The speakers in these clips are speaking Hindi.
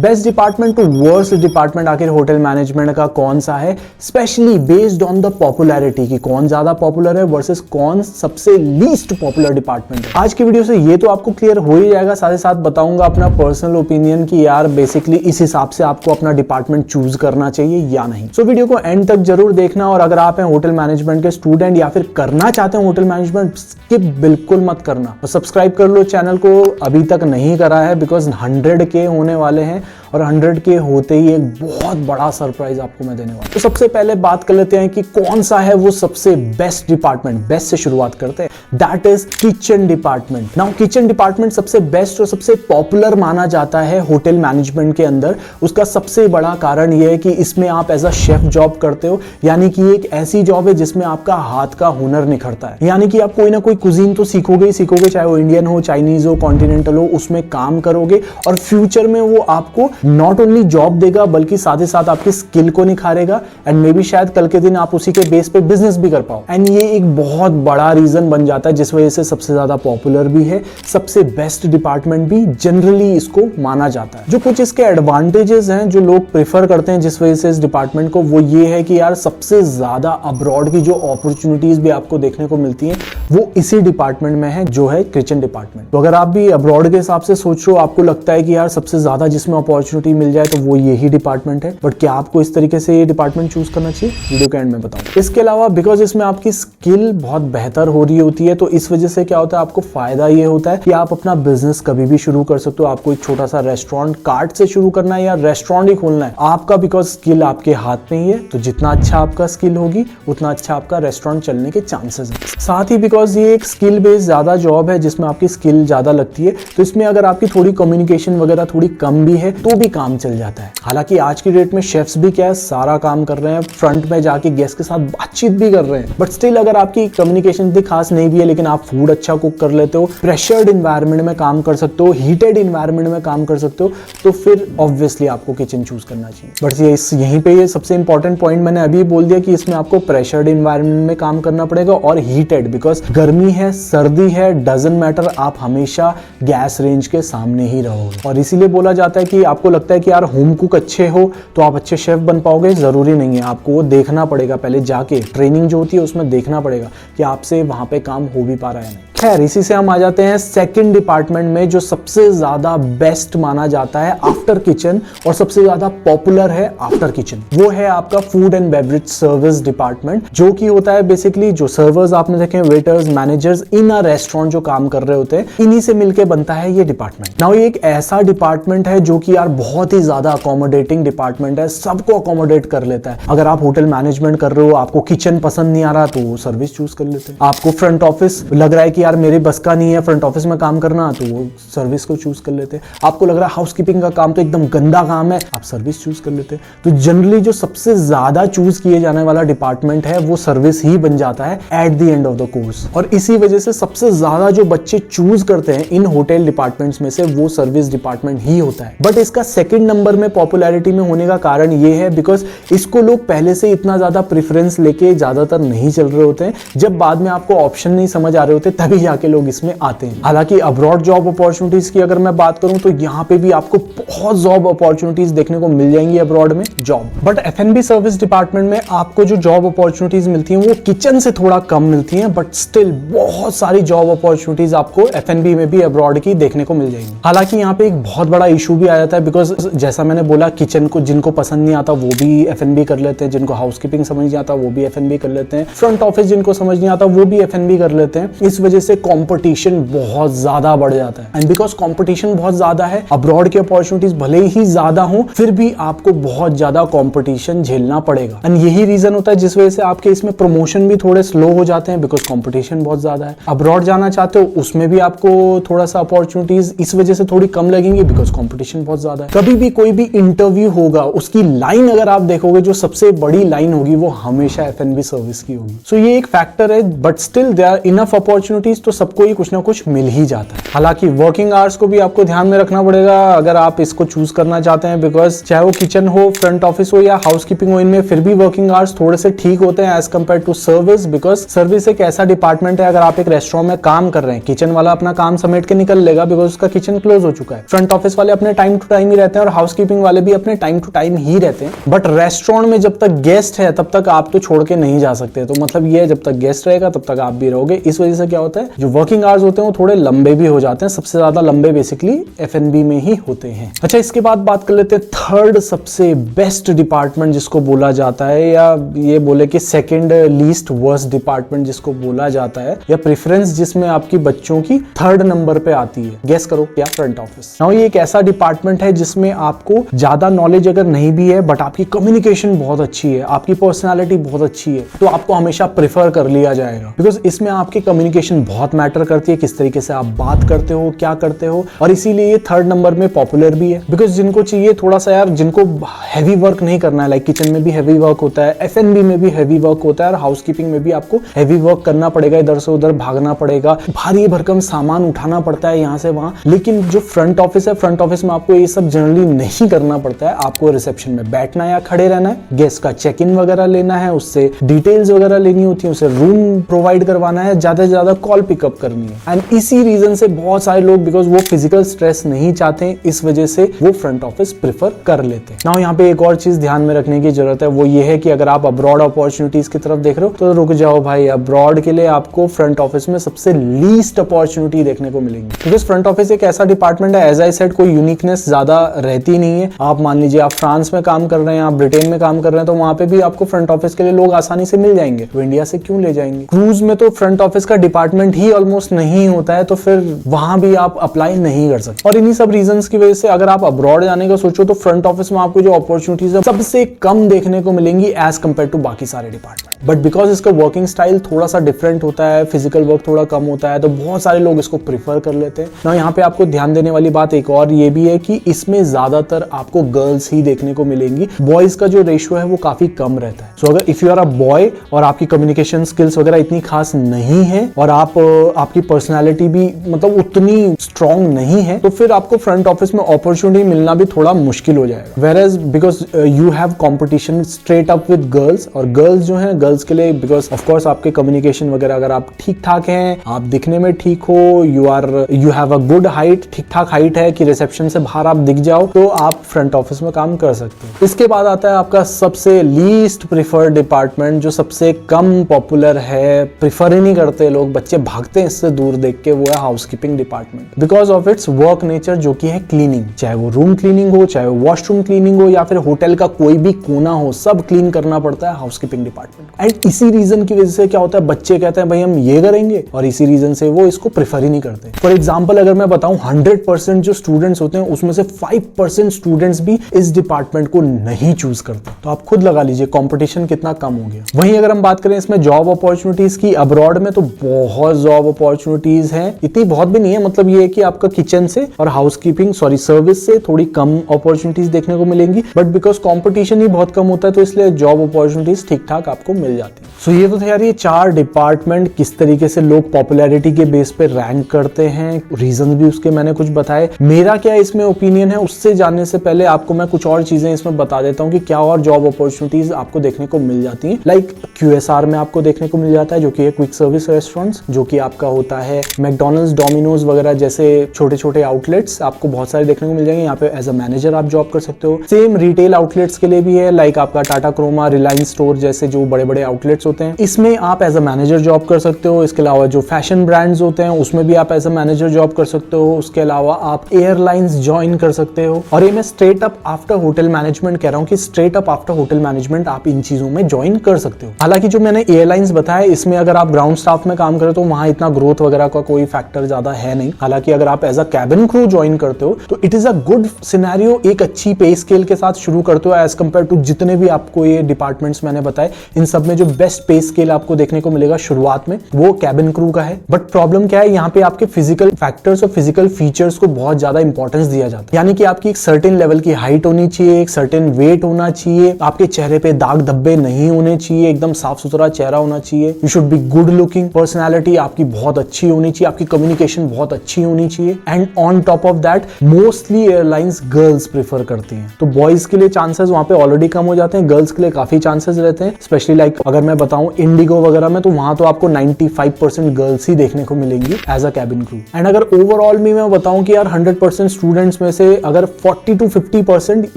Best department to worst department आखिर होटल मैनेजमेंट का कौन सा है, specially based on the popularity की कौन ज्यादा पॉपुलर है वर्सेस कौन सबसे लीस्ट पॉपुलर डिपार्टमेंट है। आज की वीडियो से ये तो आपको क्लियर हो ही जाएगा, साथ ही साथ बताऊंगा अपना पर्सनल ओपिनियन कि यार बेसिकली इस हिसाब से आपको अपना डिपार्टमेंट चूज करना चाहिए या नहीं। सो वीडियो को एंड तक जरूर देखना, और अगर आप हैं होटल मैनेजमेंट के स्टूडेंट या फिर करना चाहते हैं होटल मैनेजमेंट, स्किप बिल्कुल मत करना और सब्सक्राइब कर लो चैनल को, अभी तक नहीं करा है बिकॉज 100K होने वाले हैं और 100K होते ही एक बहुत बड़ा सरप्राइज आपको मैं देने वाला हूं। तो सबसे पहले बात कर लेते हैं कि कौन सा है वो सबसे बेस्ट डिपार्टमेंट। बेस्ट से शुरुआत करते हैं, that is kitchen department. Now kitchen department सबसे बेस्ट और सबसे पॉपुलर माना जाता है होटल मैनेजमेंट के अंदर। उसका सबसे बड़ा कारण यह है कि इसमें आप एज अ शेफ जॉब करते हो, यानी कि एक ऐसी जॉब है जिसमें आपका हाथ का हुनर निखरता है, यानी कि आप कोई ना कोई कुजीन तो सीखोगे ही सीखोगे, चाहे वो इंडियन हो, चाइनीज हो, कॉन्टिनेंटल हो, उसमें काम करोगे और फ्यूचर में वो आपको नॉट ओनली जॉब देगा बल्कि साथ ही साथ आपकी स्किल को निखारेगा एंड मे बी शायद कल के दिन आप उसी के बेस पे बिजनेस भी कर पाओ। एंड ये एक बहुत बड़ा रीजन बन जाता है जिस वजह से सबसे ज्यादा पॉपुलर भी है, सबसे बेस्ट डिपार्टमेंट भी जनरली इसको माना जाता है। जो कुछ इसके एडवांटेजेस हैं जो लोग प्रेफर करते हैं जिस वजह से इस डिपार्टमेंट को, वो ये है कि यार सबसे ज्यादा अब्रॉड की जो अपॉर्चुनिटीज भी आपको देखने को मिलती हैं वो इसी डिपार्टमेंट में है, जो है किचन डिपार्टमेंट। तो अगर आप भी अब्रॉड के हिसाब से सोच रहे हो, आपको लगता है कि यार सबसे ज्यादा जिसमें अपॉर्चुनिटी मिल जाए तो वो यही डिपार्टमेंट है, बट क्या आपको इस तरीके से ये डिपार्टमेंट चूज करना चाहिए, वीडियो के एंड में बताऊं। इसके अलावा बिकॉज इसमें आपकी स्किल बहुत बेहतर हो रही होती है, तो इस वजह से क्या होता है, आपको फायदा ये होता है कि आप अपना बिजनेस कभी भी शुरू कर सकते हो। आपको एक छोटा सा रेस्टोरेंट कार्ट से शुरू करना है या रेस्टोरेंट ही खोलना है आपका, बिकॉज स्किल आपके हाथ में ही है, तो जितना अच्छा आपका स्किल होगी उतना अच्छा आपका रेस्टोरेंट चलने के चांसेस हैं। साथ ही बिकॉज ये एक स्किल बेस्ड ज्यादा जॉब है जिसमें आपकी स्किल ज्यादा लगती है, तो इसमें अगर आपकी थोड़ी कम्युनिकेशन वगैरह थोड़ी कम भी है तो भी काम चल जाता है। हालांकि आज की डेट में शेफ्स भी क्या है, सारा काम कर रहे हैं, फ्रंट में जाके गेस्ट के साथ बातचीत भी कर रहे हैं, बट स्टिल अगर आपकी कम्युनिकेशन इतनी खास नहीं भी है लेकिन आप फूड अच्छा कुक कर लेते हो, प्रेशर्ड इन्वायरमेंट में काम कर सकते हो, हीटेड इन्वायरमेंट में काम कर सकते हो, तो फिर ऑब्वियसली आपको किचन चूज करना चाहिए। बट यहीं पे ये सबसे इंपॉर्टेंट पॉइंट मैंने अभी बोल दिया कि इसमें आपको प्रेशर्ड इन्वायरमेंट में काम करना पड़ेगा और हीटेड, बिकॉज गर्मी है सर्दी है डजंट मैटर, आप हमेशा गैस रेंज के सामने ही रहोगे। और इसीलिए बोला जाता है कि आपको लगता है कि यार होम कुक अच्छे हो तो आप अच्छे शेफ बन पाओगे, जरूरी नहीं है। आपको वो देखना पड़ेगा, पहले जाके ट्रेनिंग जो होती है उसमें देखना पड़ेगा कि आपसे वहां पे काम हो भी पा रहा है नहीं। खैर, इसी से हम आ जाते हैं सेकंड डिपार्टमेंट में जो सबसे ज्यादा बेस्ट माना जाता है आफ्टर किचन और सबसे ज्यादा पॉपुलर है आफ्टर किचन, वो है आपका food and beverage service department, जो कि होता है बेसिकली जो सर्वर्स आपने देखे वेटर्स मैनेजर्स इन अ रेस्टोरेंट जो काम कर रहे होते हैं, इन्हीं से मिलकर बनता है ये डिपार्टमेंट। नाउ ये एक ऐसा डिपार्टमेंट है जो कि यार बहुत ही ज्यादा अकोमोडेटिंग डिपार्टमेंट है, सबको अकोमोडेट कर लेता है। अगर आप होटल मैनेजमेंट कर रहे हो, आपको किचन पसंद नहीं आ रहा तो वो सर्विस चूज कर लेते हैं। आपको फ्रंट ऑफिस लग रहा है कि यार मेरे बस का नहीं है फ्रंट ऑफिस में काम करना, तो वो सर्विस को चूज कर लेते हैं। आपको लग रहा है हाउसकीपिंग का काम तो एकदम गंदा काम है, आप सर्विस चूज कर लेते हैं। तो जनरली जो सबसे ज्यादा चूज किए जाने वाला डिपार्टमेंट है वो सर्विस ही बन जाता है at the end of the course, और इसी वजह से सबसे ज्यादा जो बच्चे चूज करते हैं इन होटल डिपार्टमेंट्स में से वो सर्विस डिपार्टमेंट ही होता है। बट इसका सेकंड नंबर में पॉपुलैरिटी में होने का कारण ये है बिकॉज इसको लोग पहले से इतना ज्यादा प्रेफरेंस लेके ज्यादातर नहीं चल रहे होते हैं, जब बाद में आपको ऑप्शन नहीं समझ आ रहे होते तभी जाके लोग इसमें आते हैं। हालांकि अब्रॉड जॉब अपॉर्चुनिटीज की अगर मैं बात करूं तो यहाँ पे भी आपको बहुत जॉब अपॉर्चुनिटीज देखने को मिल जाएंगी अब्रॉड में job, but F&B service department में आपको जो जॉब अपॉर्चुनिटीज मिलती हैं वो किचन से थोड़ा कम मिलती हैं, बट स्टिल बहुत सारी जॉब अपॉर्चुनिटीज आपको F&B में भी अब्रॉड की देखने को मिल जाएंगी। हालांकि यहाँ पे एक बहुत बड़ा इशू भी आ जाता है बिकॉज जैसा मैंने बोला किचन को जिनको पसंद नहीं आता वो भी F&B कर लेते हैं, जिनको हाउसकीपिंग समझ नहीं आता वो भी F&B कर लेते हैं, फ्रंट ऑफिस जिनको समझ नहीं आता वो भी F&B कर लेते हैं। इस वजह से कंपटीशन बहुत ज्यादा बढ़ जाता है, एंड बिकॉज कंपटीशन बहुत ज्यादा है, अब्रॉड की अपॉर्चुनिटीज भले ही ज्यादा हो फिर भी आपको बहुत ज्यादा कंपटीशन झेलना पड़ेगा, एंड यही रीजन होता है जिस वजह से आपके इसमें प्रमोशन भी थोड़े स्लो हो जाते हैं बिकॉज कंपटीशन बहुत ज्यादा है। अब्रॉड जाना चाहते हो उसमें भी आपको थोड़ा सा अपॉर्चुनिटीज इस वजह से थोड़ी कम लगेंगी बिकॉज कंपटीशन बहुत ज्यादा है। कभी भी कोई भी इंटरव्यू होगा उसकी लाइन अगर आप देखोगे जो सबसे बड़ी लाइन होगी वो हमेशा F&B सर्विस की होगी। सो ये एक फैक्टर है, but still there are enough opportunities opportunities तो सबको ही कुछ ना कुछ मिल ही जाता है। हालांकि वर्किंग आवर्स को भी आपको ध्यान में रखना पड़ेगा अगर आप इसको चूज करना चाहते हैं, बिकॉज चाहे वो किचन हो, फ्रंट ऑफिस हो या हाउस कीपिंग हो, इनमें फिर भी वर्किंग आवर्स थोड़े से ठीक होते हैं as compare to service. Because service एक ऐसा डिपार्टमेंट है, अगर आप एक रेस्टोरेंट में काम कर रहे हैं, किचन वाला अपना काम समेट के निकल लेगा बिकॉज उसका किचन क्लोज हो चुका है। फ्रंट ऑफिस वाले अपने टाइम टू टाइम ही रहते हैं और हाउस कीपिंग वाले भी अपने टाइम टू टाइम ही रहते हैं। बट रेस्टोरेंट में जब तक गेस्ट है तब तक आप तो छोड़ के नहीं जा सकते। तो मतलब ये जब तक गेस्ट रहेगा तब तक आप भी रहोगे। इस वजह से क्या होता है, जो वर्किंग आवर्स होते हैं वो थोड़े लंबे भी हो जाते हैं। सबसे ज्यादा लंबे बेसिकली F&B में ही होते हैं। अच्छा, इसके बाद बात कर लेते हैं थर्ड सबसे बेस्ट डिपार्टमेंट जिसको बोला जाता है, या ये बोले कि सेकंड लीस्ट वर्स्ट डिपार्टमेंट जिसको बोला जाता है, या प्रेफरेंस जिसमें आपकी बच्चों की थर्ड नंबर पे आती है। गेस करो क्या? Front office. नाउ ये एक ऐसा डिपार्टमेंट है जिसमें आपको ज्यादा नॉलेज अगर नहीं भी है बट आपकी कम्युनिकेशन बहुत अच्छी है, आपकी पर्सनैलिटी बहुत अच्छी है, तो आपको हमेशा प्रेफर कर लिया जाएगा। बिकॉज इसमें आपकी कम्युनिकेशन बहुत मैटर करती है, किस तरीके से आप बात करते हो, क्या करते हो, और इसीलिए ये थर्ड नंबर में पॉपुलर भी है। बिकॉज जिनको चाहिए थोड़ा सा यार, जिनको हैवी वर्क नहीं करना है, लाइक किचन में भी हैवी वर्क होता है, F&B में भी हैवी वर्क होता है, और हाउस कीपिंग में भी आपको हैवी वर्क करना पड़ेगा, इधर से उधर भागना पड़ेगा, भारी भरकम सामान उठाना पड़ता है यहाँ से वहां। लेकिन जो फ्रंट ऑफिस है, फ्रंट ऑफिस में आपको ये सब जनरली नहीं करना पड़ता है। आपको रिसेप्शन में बैठना या खड़े रहना है, गेस्ट का चेक इन वगैरह लेना है, उससे डिटेल्स वगैरह लेनी होती है, उसे रूम प्रोवाइड करवाना है, ज्यादा से ज्यादा कॉल पिकअप करनी है। एंड इसी रीजन से बहुत सारे लोग, बिकॉज वो फिजिकल स्ट्रेस नहीं चाहते हैं, इस वजह से वो फ्रंट ऑफिस प्रेफर कर लेते हैं। नाउ यहाँ पे एक और चीज ध्यान में रखने की जरूरत है, वो ये है कि अगर आप अब्रॉड अपॉर्चुनिटीज की तरफ देख रहे हो तो रुक जाओ भाई। अब्रॉड के लिए आपको फ्रंट ऑफिस में सबसे लीस्ट अपॉर्चुनिटी देखने को मिलेंगी, बिकॉज फ्रंट ऑफिस एक ऐसा डिपार्टमेंट है, एज आई सेड, कोई यूनिकनेस ज्यादा रहती नहीं है। आप मान लीजिए आप फ्रांस में काम कर रहे हैं, आप ब्रिटेन में काम कर रहे हैं, तो वहां पे भी आपको फ्रंट ऑफिस के लिए लोग आसानी से मिल जाएंगे। तो इंडिया से क्यों ले जाएंगे? क्रूज में तो फ्रंट ऑफिस का डिपार्टमेंट ही ऑलमोस्ट नहीं होता है, तो फिर वहां भी आप अप्लाई नहीं कर सकते। और इन्हीं सब रीजंस की वजह से अगर आप अब्रॉड जाने का सोचो तो फ्रंट ऑफिस में आपको जो अपॉर्चुनिटीज है सबसे कम देखने को मिलेंगी एज कंपेयर टू बाकी सारे डिपार्टमेंट। बट बिकॉज इसका वर्किंग स्टाइल थोड़ा सा डिफरेंट होता है, फिजिकल वर्क थोड़ा कम होता है, तो बहुत सारे लोग इसको प्रीफर कर लेते हैं ना। यहाँ पे आपको ध्यान देने वाली बात एक और ये भी है कि इसमें ज्यादातर आपको गर्ल्स ही देखने को मिलेंगी, बॉयज का जो रेशियो है वो काफी कम रहता है। सो अगर if you are a boy और आपकी कम्युनिकेशन स्किल्स वगैरह इतनी खास नहीं है और आपकी पर्सनैलिटी भी मतलब उतनी स्ट्रांग नहीं है, तो फिर आपको फ्रंट ऑफिस में अपॉर्चुनिटी मिलना भी थोड़ा मुश्किल हो जाएगा। Whereas because you have competition straight up with girls, और गर्ल्स जो है, गर्ल्स के लिए बिकॉज ऑफ कोर्स आपके कम्युनिकेशन वगैरह अगर आप ठीक ठाक हैं, आप दिखने में ठीक हो, you have a good height, ठीक ठाक हाइट है कि रिसेप्शन से बाहर आप दिख जाओ, तो आप फ्रंट ऑफिस में काम कर सकते हैं। इसके बाद आता है आपका सबसे लीस्ट प्रिफर्ड डिपार्टमेंट, जो सबसे कम पॉपुलर है, प्रिफर ही नहीं करते लोग, बच्चे भागते हैं इससे दूर देख के, वो है house keeping department. Because of its work nature जो कि है क्लीनिंग, चाहे वो रूम क्लीनिंग हो, चाहे वो वॉशरूम क्लीनिंग हो, या फिर होटल का कोई भी कोना हो, सब क्लीन करना पड़ता है हाउस कीपिंग डिपार्टमेंट। एंड इसी रीजन की वजह से क्या होता है, बच्चे कहते हैं भाई हम ये करेंगे, और इसी रीजन से वो इसको प्रेफर ही नहीं करते। फॉर एग्जाम्पल अगर मैं बताऊं 100% जो स्टूडेंट्स होते हैं उसमें से 5% स्टूडेंट्स भी इस डिपार्टमेंट को नहीं चूज करते। तो आप खुद लगा लीजिए कंपटीशन कितना कम हो गया। वहीं अगर हम बात करें इसमें जॉब अपॉर्चुनिटीज की, अब्रॉड में तो बहुत जॉब अपॉर्चुनिटीज हैं, इतनी बहुत भी नहीं है, मतलब ये है कि आपका किचन से और हाउस कीपिंग सर्विस से थोड़ी कम अपॉर्चुनिटीज देखने को मिलेंगी, बट बिकॉज कंपटीशन ही बहुत कम होता है तो इसलिए जॉब अपॉर्चुनिटीज ठीक ठाक आपको मिल जाती है। सो ये तो थे यार ये 4 डिपार्टमेंट, किस तरीके से लोग पॉपुलैरिटी के बेस पे रैंक करते हैं, रीजन भी उसके मैंने कुछ बताए। मेरा क्या इसमें ओपिनियन है उससे जानने से पहले आपको मैं कुछ और चीजें इसमें बता देता हूँ कि क्या और जॉब अपॉर्चुनिटीज आपको देखने को मिल जाती हैं। लाइक QSR में आपको देखने को मिल जाता है, जो कि है क्विक सर्विस रेस्टोरेंट्स, जो कि आपका होता है मैकडॉनल्ड्स, डोमिनोज वगैरह जैसे छोटे छोटे आउटलेट्स आपको बहुत सारे देखने को मिल जाएंगे। यहाँ पे एज अ मैनेजर आप जॉब कर सकते हो। सेम रिटेल आउटलेट्स के लिए भी है, लाइक आपका टाटा क्रोमा, रिलायंस स्टोर जैसे जो बड़े बड़े आउटलेट्स होते हैं, इसमें आप एज अ मैनेजर जॉब कर सकते हो। इसके अलावा जो फैशन ब्रांड्स होते हैं उसमें भी आप एज अ मैनेजर जॉब कर सकते हो। उसके अलावा आप एयरलाइंस ज्वाइन कर सकते हो। और ये मैं straight up after hotel management कह रहा हूँ कि straight up after hotel management आप इन चीजों में ज्वाइन कर सकते हो। हालांकि जो मैंने एयरलाइंस बताया इसमें अगर आप ग्राउंड स्टाफ में काम करें तो वहां इतना ग्रोथ वगैरह का कोई फैक्टर ज्यादा है नहीं। हालांकि अगर आप as a cabin crew join करते हो तो it is a good scenario, एक अच्छी पे स्केल के साथ शुरू करते हो एज कंपेयर टू जितने भी आपको ये डिपार्टमेंट्स मैंने बताए। इन सब में जो बेस्ट पे स्केल आपको देखने को मिलेगा शुरुआत में वो कैबिन क्रू का है। बट प्रॉब्लम क्या है, यहाँ पे आपके फिजिकल फैक्टर्स और फिजिकल फीचर्स को बहुत ज्यादा इंपॉर्टेंस दिया जाता है। यानी कि आपकी एक सर्टेन लेवल की हाइट होनी चाहिए, एक सर्टेन वेट होना चाहिए, आपके चेहरे पे दाग धब्बे नहीं होने चाहिए, एकदम साफ सुथरा चेहरा होना चाहिए, you should be good looking, personality आपकी बहुत अच्छी होनी चाहिए, आपकी कम्युनिकेशन बहुत अच्छी होनी चाहिए। And on top of that mostly airlines girls prefer करती हैं, तो बॉयज के लिए चांसेस वहां पे ऑलरेडी कम हो जाते हैं, गर्ल्स के लिए काफी चांसेस रहते हैं। स्पेशली लाइक अगर मैं बताऊं इंडिगो वगैरह में, तो वहां तो आपको 95% गर्ल्स ही देखने को मिलेंगी as a cabin crew. And अगर ओवरऑल में मैं बताऊं कि यार 100% स्टूडेंट्स में से अगर 40 to 50%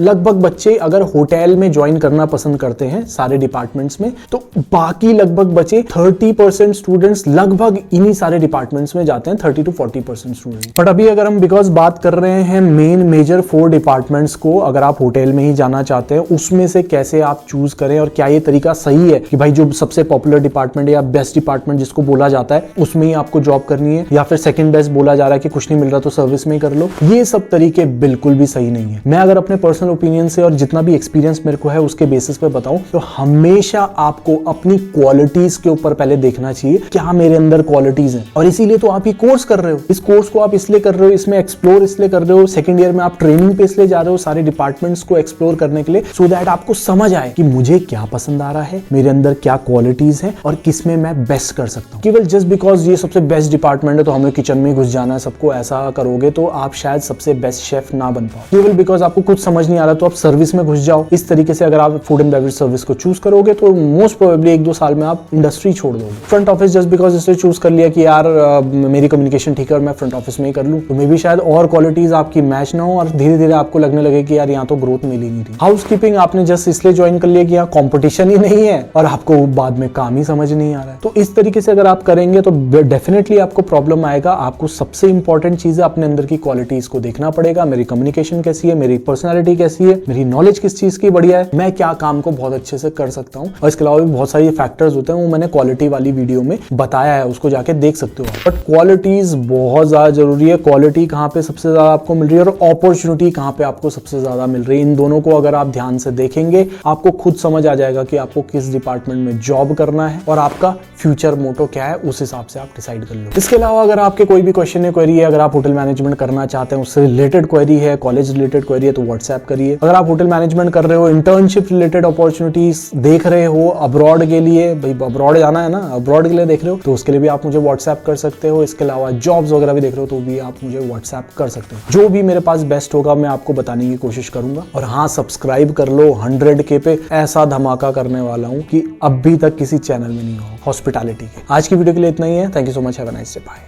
लगभग बच्चे अगर होटल में ज्वाइन करना पसंद करते हैं सारे डिपार्टमेंट्स में, तो बाकी लगभग बचे 30% स्टूडेंट्स लगभग इन्हीं सारे डिपार्टमेंट्स में जाते हैं, 30 to 40% स्टूडेंट। बट अभी अगर हम बिकॉज बात कर रहे हैं मेन मेजर 4 डिपार्टमेंट्स को, अगर आप होटल में ही जाना चाहते हैं उसमें से कैसे आप चूज करें और क्या ये तरीका सही है कि भाई जो सबसे पॉपुलर डिपार्टमेंट या बेस्ट डिपार्टमेंट जिसको बोला जाता है उसमें ही आपको जॉब करनी है, या फिर सेकंड बेस्ट बोला जा रहा है कि कुछ नहीं मिल रहा तो सर्विस में ही कर लो, ये सब तरीके बिल्कुल भी सही नहीं है। मैं अगर अपने पर्सनल ओपिनियन से और जितना भी एक्सपीरियंस मेरे को है उसके बेसिस पे बताऊं तो हमेशा आपको अपनी क्वालिटीज के ऊपर पहले देखना चाहिए, क्या मेरे अंदर क्वालिटीज हैं। और इसीलिए तो आप ये कोर्स कर रहे हो, इस कोर्स को आप इसलिए कर रहे हो, इसमें एक्सप्लोर इसलिए कर रहे हो, सेकंड ईयर में आप ट्रेनिंग पे इसलिए जा रहे हो सारे डिपार्टमेंट्स को एक्सप्लोर करने के लिए, सो दैट आपको समझ आए कि मुझे क्या पसंद आ रहा है, मेरे अंदर क्या क्वालिटीज हैं और किसमें मैं बेस्ट कर सकता हूं। केवल जस्ट बिकॉज ये सबसे बेस्ट डिपार्टमेंट है तो हमें किचन में घुस जाना है सबको, ऐसा करोगे तो आप शायद सबसे बेस्ट शेफ ना बन पाओ। केवल बिकॉज आपको कुछ समझ नहीं आ रहा तो आप सर्विस में घुस जाओ। इस तरीके से अगर आप फूड एंड बेवरेज सर्विस को चूज करोगे तो मोस्ट प्रोबेबली 1-2 साल में आप इंडस्ट्री छोड़ दोगे। फ्रंट ऑफिस जस्ट बिकॉज इसलिए चूज कर लिया कि यार मेरी कम्युनिकेशन ठीक है और मैं फ्रंट ऑफिस में ही कर लूं, तो मे भी शायद और क्वालिटीज आपकी मैच ना हो और धीरे धीरे आपको लगने लगे कि यार यहाँ तो ग्रोथ मिल ही नहीं रही। हाउसकीपिंग आपने जस्ट इसलिए ज्वाइन कर लिया कि यहाँ कॉम्पिटिशन ही नहीं है और आपको बाद में काम ही समझ नहीं आ रहा है, तो इस तरीके से अगर आप करेंगे तो डेफिनेटली आपको प्रॉब्लम आएगा। आपको सबसे इंपॉर्टेंट चीज है अपने अंदर की क्वालिटीज को देखना पड़ेगा, मेरी कम्युनिकेशन कैसी है, मेरी पर्सनैलिटी कैसी है, मेरी नॉलेज किस चीज की बढ़िया है, मैं क्या काम को बहुत अच्छे से कर सकता हूँ। और इसके अलावा भी बहुत सारे फैक्टर्स होते हैं, वो मैंने क्वालिटी वाली वीडियो में बताया है, उसको जाके देख सकते हो। बट क्वालिटीज बहुत ज्यादा जरूरी है। क्वालिटी कहाँ पे सबसे ज्यादा आपको मिल रही है और अपॉर्चुनिटी कहाँ पे आपको सबसे ज्यादा मिल रही है, इन दोनों को अगर आप ध्यान से देखेंगे आपको खुद समझ आ जाएगा कि आपको किस डिपार्टमेंट में जॉब करना है और आपका फ्यूचर मोटो क्या है, उस हिसाब से आप डिसाइड कर लो। इसके अलावा अगर आपके कोई भी क्वेश्चन है, क्वेरी है, अगर आप होटल मैनेजमेंट करना चाहते हैं, उससे रिलेटेड क्वेरी है, कॉलेज रिलेटेड क्वेरी है, तो व्हाट्सएप करिए। अगर आप होटल मैनेजमेंट कर रहे हो, इंटर्नशिप रिलेटेड अपॉर्चुनिटीज देख रहे हो अब्रॉड के लिए, भाई अब्रॉड जाना है ना, अब्रॉड के लिए देख रहे हो तो उसके लिए भी आप मुझे व्हाट्सएप कर सकते हो। इसके अलावा जॉब्स वगैरह भी देख रहे हो तो भी आप मुझे व्हाट्सएप कर सकते हो। जो भी मेरे पास बेस्ट होगा मैं आपको बताने की कोशिश करूंगा। और हाँ, सब्सक्राइब कर लो, 100K पे ऐसा धमाका करने वाला हूं कि अभी तक किसी चैनल में नहीं हो हॉस्पिटैलिटी के। आज की वीडियो के लिए इतना ही है। Thank you so much, have a nice day, bye.